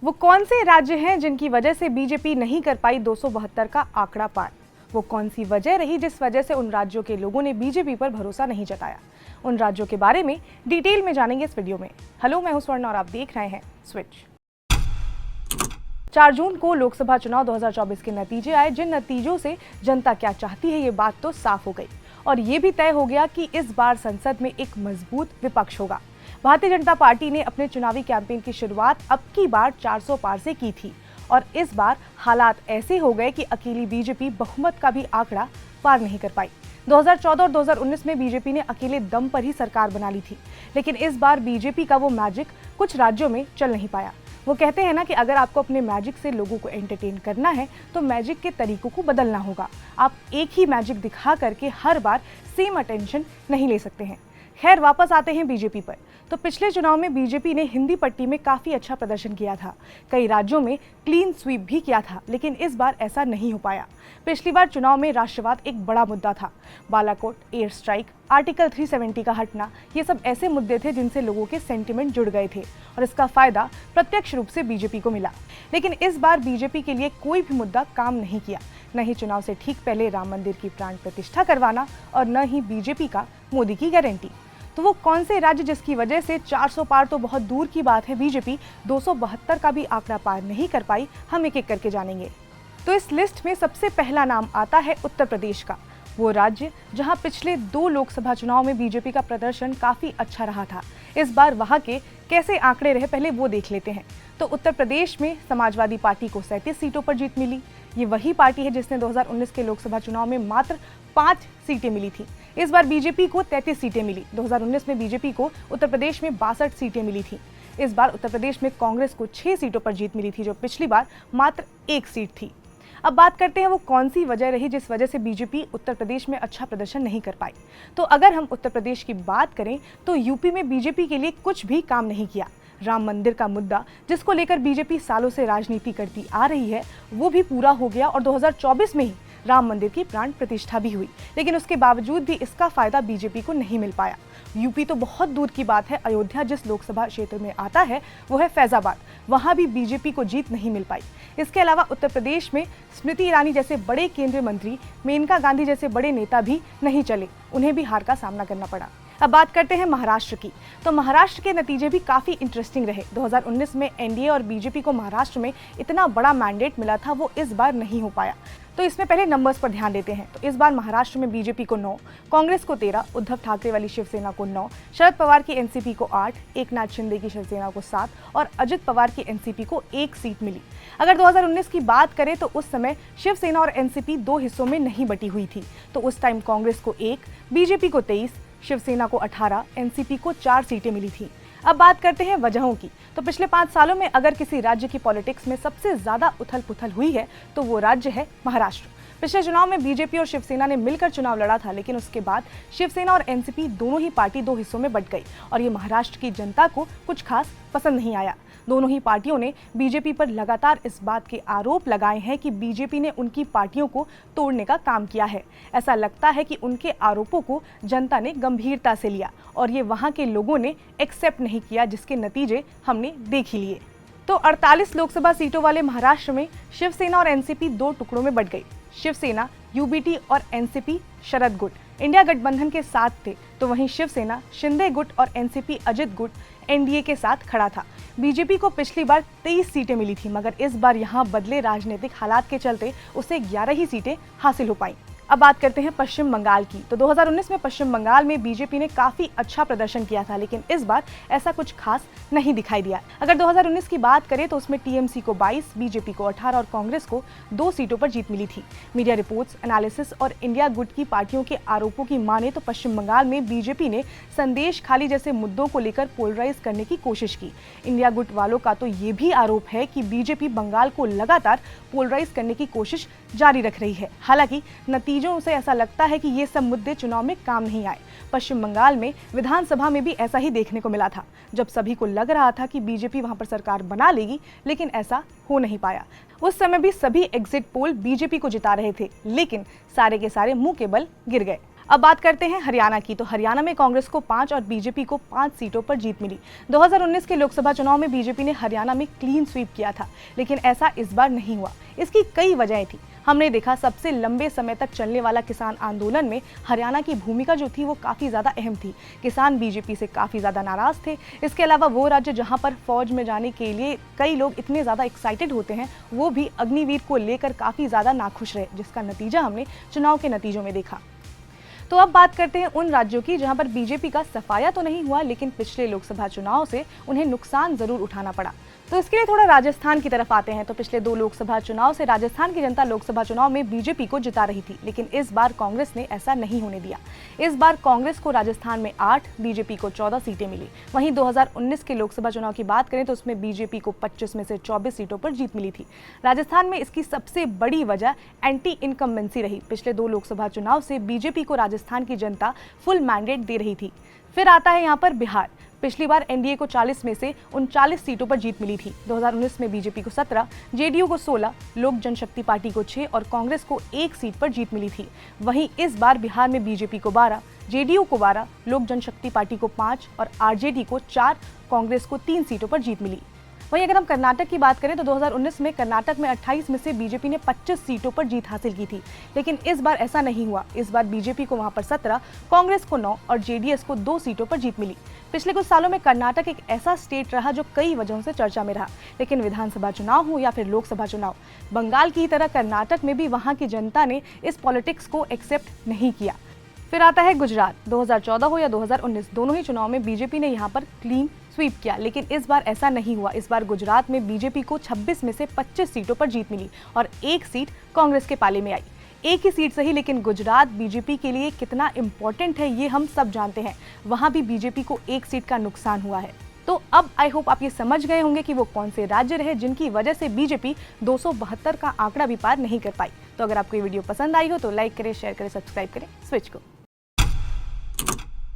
वो कौन से राज्य हैं जिनकी वजह से बीजेपी नहीं कर पाई 272 का आंकड़ा पार? वो कौन सी वजह रही जिस वजह से उन राज्यों के लोगों ने बीजेपी पर भरोसा नहीं जताया? उन राज्यों के बारे में डिटेल में जानेंगे इस वीडियो में। हेलो, मैं हूं स्वर्ण और आप देख रहे हैं स्विच। 4 जून को लोकसभा चुनाव 2024 के नतीजे आए। जिन नतीजों से जनता क्या चाहती है ये बात तो साफ हो गई और ये भी तय हो गया कि इस बार संसद में एक मजबूत विपक्ष होगा। भारतीय जनता पार्टी ने अपने चुनावी कैंपेन की शुरुआत अब की बार 400 पार से की थी और इस बार हालात ऐसे हो गए कि अकेली बीजेपी बहुमत का भी आंकड़ा पार नहीं कर पाई। 2014 और 2019 में बीजेपी ने अकेले दम पर ही सरकार बना ली थी, लेकिन इस बार बीजेपी का वो मैजिक कुछ राज्यों में चल नहीं पाया। वो कहते हैं ना कि अगर आपको अपने मैजिक से लोगों को एंटरटेन करना है तो मैजिक के तरीकों को बदलना होगा। आप एक ही मैजिक दिखा करके हर बार सेम अटेंशन नहीं ले सकते हैं। खैर, वापस आते हैं बीजेपी पर। तो पिछले चुनाव में बीजेपी ने हिंदी पट्टी में काफी अच्छा प्रदर्शन किया था। कई राज्यों में क्लीन स्वीप भी किया था, लेकिन इस बार ऐसा नहीं हो पाया। पिछली बार चुनाव में राष्ट्रवाद एक बड़ा मुद्दा था। बालाकोट, एयर स्ट्राइक, आर्टिकल 370 का हटना, ये सब ऐसे मुद्दे थे जिनसे लोगों के सेंटिमेंट जुड़ गए थे और इसका फायदा प्रत्यक्ष रूप से बीजेपी को मिला। लेकिन इस बार बीजेपी के लिए कोई भी मुद्दा काम नहीं किया, न ही चुनाव से ठीक पहले राम मंदिर की प्राण प्रतिष्ठा करवाना और न ही बीजेपी का मोदी की गारंटी। तो वो कौन से राज्य जिसकी वजह से 400 पार तो बहुत दूर की बात है, बीजेपी 272 का भी आंकड़ा पार नहीं कर पाई, हम एक एक करके जानेंगे। तो इस लिस्ट में सबसे पहला नाम आता है उत्तर प्रदेश का, वो राज्य जहां पिछले 2 लोकसभा चुनाव में बीजेपी का प्रदर्शन काफी अच्छा रहा था। इस बार वहां के कैसे आंकड़े रहे, पहले वो देख लेते हैं। तो उत्तर प्रदेश में समाजवादी पार्टी को 37 सीटों पर जीत मिली। ये वही पार्टी है जिसने 2019 के लोकसभा चुनाव में मात्र 5 सीटें मिली थी। इस बार बीजेपी को 33 सीटें मिली। 2019 में बीजेपी को उत्तर प्रदेश में 62 सीटें मिली थी। इस बार उत्तर प्रदेश में कांग्रेस को 6 सीटों पर जीत मिली थी, जो पिछली बार मात्र 1 सीट थी। अब बात करते हैं वो कौन सी वजह रही जिस वजह से बीजेपी उत्तर प्रदेश में अच्छा प्रदर्शन नहीं कर पाई। तो अगर हम उत्तर प्रदेश की बात करें तो यूपी में बीजेपी के लिए कुछ भी काम नहीं किया। राम मंदिर का मुद्दा, जिसको लेकर बीजेपी सालों से राजनीति करती आ रही है, वो भी पूरा हो गया और 2024 में ही राम मंदिर की प्राण प्रतिष्ठा भी हुई। लेकिन उसके बावजूद भी इसका फायदा बीजेपी को नहीं मिल पाया। यूपी तो बहुत दूर की बात है, अयोध्या जिस लोकसभा क्षेत्र में आता है वो है फैजाबाद, वहां भी बीजेपी को जीत नहीं मिल पाई। इसके अलावा उत्तर प्रदेश में स्मृति ईरानी जैसे बड़े केंद्रीय मंत्री, मेनका गांधी जैसे बड़े नेता भी नहीं चले, उन्हें भी हार का सामना करना पड़ा। अब बात करते हैं महाराष्ट्र की। तो महाराष्ट्र के नतीजे भी काफी इंटरेस्टिंग रहे। 2019 में एनडीए और बीजेपी को महाराष्ट्र में इतना बड़ा मैंडेट मिला था, वो इस बार नहीं हो पाया। तो इसमें पहले नंबर्स पर ध्यान देते हैं। तो इस बार महाराष्ट्र में बीजेपी को 9, कांग्रेस को 13, उद्धव ठाकरे वाली शिवसेना को 9, शरद पवार की एनसीपी को 8, एकनाथ शिंदे की शिवसेना को 7 और अजित पवार की एनसीपी को 1 सीट मिली। अगर 2019 की बात करें तो उस समय शिवसेना और एनसीपी 2 हिस्सों में नहीं बटी हुई थी। तो उस टाइम कांग्रेस को 1, बीजेपी को 23, शिवसेना को 18, एनसीपी को 4 सीटें मिली थी। अब बात करते हैं वजहों की। तो पिछले 5 सालों में अगर किसी राज्य की पॉलिटिक्स में सबसे ज्यादा उथल पुथल हुई है तो वो राज्य है महाराष्ट्र। पिछले चुनाव में बीजेपी और शिवसेना ने मिलकर चुनाव लड़ा था, लेकिन उसके बाद शिवसेना और एनसीपी दोनों ही पार्टी 2 हिस्सों में बंट गई और ये महाराष्ट्र की जनता को कुछ खास पसंद नहीं आया। दोनों ही पार्टियों ने बीजेपी पर लगातार इस बात के आरोप लगाए हैं कि बीजेपी ने उनकी पार्टियों को तोड़ने का काम किया है। ऐसा लगता है कि उनके आरोपों को जनता ने गंभीरता से लिया और ये वहां के लोगों ने एक्सेप्ट नहीं किया, जिसके नतीजे हमने देख ही लिए। तो 48 लोकसभा सीटों वाले महाराष्ट्र में शिवसेना और एनसीपी 2 टुकड़ों में बंट गई। शिवसेना यूबीटी और एनसीपी शरद गुट इंडिया गठबंधन के साथ थे, तो वहीं शिवसेना शिंदे गुट और एनसीपी अजित गुट एनडीए के साथ खड़ा था। बीजेपी को पिछली बार 23 सीटें मिली थी, मगर इस बार यहां बदले राजनीतिक हालात के चलते उसे 11 ही सीटें हासिल हो पाई। अब बात करते हैं पश्चिम बंगाल की। तो 2019 में पश्चिम बंगाल में बीजेपी ने काफी अच्छा प्रदर्शन किया था, लेकिन इस बार ऐसा कुछ खास नहीं दिखाई दिया। अगर 2019 की बात करें तो उसमें टीएमसी को 22, बीजेपी को 18 और कांग्रेस को 2 सीटों पर जीत मिली थी। मीडिया रिपोर्ट्स, एनालिसिस और इंडिया गुट की पार्टियों के आरोपों की माने तो पश्चिम बंगाल में बीजेपी ने संदेश खाली जैसे मुद्दों को लेकर पोलराइज करने की कोशिश की। इंडिया गुट वालों का तो ये भी आरोप है कि बीजेपी बंगाल को लगातार पोलराइज करने की कोशिश जारी रख रही है। हालांकि नतीजों से ऐसा लगता है कि ये सब मुद्दे चुनाव में काम नहीं आए। पश्चिम बंगाल में विधानसभा में भी ऐसा ही देखने को मिला था, जब सभी को लग रहा था कि बीजेपी वहां पर सरकार बना लेगी, लेकिन ऐसा हो नहीं पाया। उस समय भी सभी एग्जिट पोल बीजेपी को जिता रहे थे, लेकिन सारे के सारे मुंह के बल गिर गए। अब बात करते हैं हरियाणा की। तो हरियाणा में कांग्रेस को 5 और बीजेपी को 5 सीटों पर जीत मिली। 2019 के लोकसभा चुनाव में बीजेपी ने हरियाणा में क्लीन स्वीप किया था, लेकिन ऐसा इस बार नहीं हुआ। इसकी कई वजहें थी। हमने देखा सबसे लंबे समय तक चलने वाला किसान आंदोलन में हरियाणा की भूमिका जो थी वो काफ़ी ज़्यादा अहम थी। किसान बीजेपी से काफ़ी ज़्यादा नाराज़ थे। इसके अलावा वो राज्य जहां पर फौज में जाने के लिए कई लोग इतने ज़्यादा एक्साइटेड होते हैं, वो भी अग्निवीर को लेकर काफ़ी ज़्यादा नाखुश रहे, जिसका नतीजा हमने चुनाव के नतीजों में देखा। तो अब बात करते हैं उन राज्यों की जहां पर बीजेपी का सफाया तो नहीं हुआ, लेकिन पिछले लोकसभा चुनाव से उन्हें नुकसान जरूर उठाना पड़ा। तो इसके लिए थोड़ा राजस्थान की तरफ आते हैं। तो पिछले 2 लोकसभा चुनाव से राजस्थान की जनता लोकसभा चुनाव में बीजेपी को जिता रही थी, लेकिन इस बार कांग्रेस ने ऐसा नहीं होने दिया। इस बार कांग्रेस को राजस्थान में 8, बीजेपी को 14 सीटें मिली। वहीं 2019 के लोकसभा चुनाव की बात करें तो उसमें बीजेपी को 25 में से 24 सीटों पर जीत मिली थी। राजस्थान में इसकी सबसे बड़ी वजह एंटी इनकम्बेंसी रही। पिछले 2 लोकसभा चुनाव से बीजेपी को राजस्थान की जनता फुल मैंडेट दे रही थी। फिर आता है यहाँ पर बिहार। पिछली बार एनडीए को 40 में से 39 सीटों पर जीत मिली थी। 2019 में बीजेपी को 17, जेडीयू को 16, लोक जनशक्ति पार्टी को 6 और कांग्रेस को 1 सीट पर जीत मिली थी। वहीं इस बार बिहार में बीजेपी को 12, जेडीयू को 12, लोक जनशक्ति पार्टी को 5 और आरजेडी को 4, कांग्रेस को 3 सीटों पर जीत मिली। वहीं अगर हम कर्नाटक की बात करें तो 2019 में कर्नाटक में 28 में से बीजेपी ने 25 सीटों पर जीत हासिल की थी, लेकिन इस बार ऐसा नहीं हुआ। इस बार बीजेपी को वहां पर 17, कांग्रेस को 9 और जेडीएस को 2 सीटों पर जीत मिली। पिछले कुछ सालों में कर्नाटक एक ऐसा स्टेट रहा जो कई वजहों से चर्चा में रहा, लेकिन विधानसभा चुनाव हो या फिर लोकसभा चुनाव, बंगाल की तरह कर्नाटक में भी वहां की जनता ने इस पॉलिटिक्स को एक्सेप्ट नहीं किया। फिर आता है गुजरात। 2014 हो या 2019, दोनों ही चुनाव में बीजेपी ने यहाँ पर क्लीन स्वीप किया, लेकिन इस बार ऐसा नहीं हुआ। इस बार गुजरात में बीजेपी को 26 में से 25 सीटों पर जीत मिली और 1 सीट कांग्रेस के पाले में आई। एक ही सीट सही, लेकिन गुजरात बीजेपी के लिए कितना इंपॉर्टेंट है ये हम सब जानते हैं। वहां भी बीजेपी को 1 सीट का नुकसान हुआ है। तो अब आई होप आप ये समझ गए होंगे कि वो कौन से राज्य रहे जिनकी वजह से बीजेपी 272 का आंकड़ा भी पार नहीं कर पाई। तो अगर आपको ये वीडियो पसंद आई हो तो लाइक करें, शेयर करें, सब्सक्राइब करें स्विच को।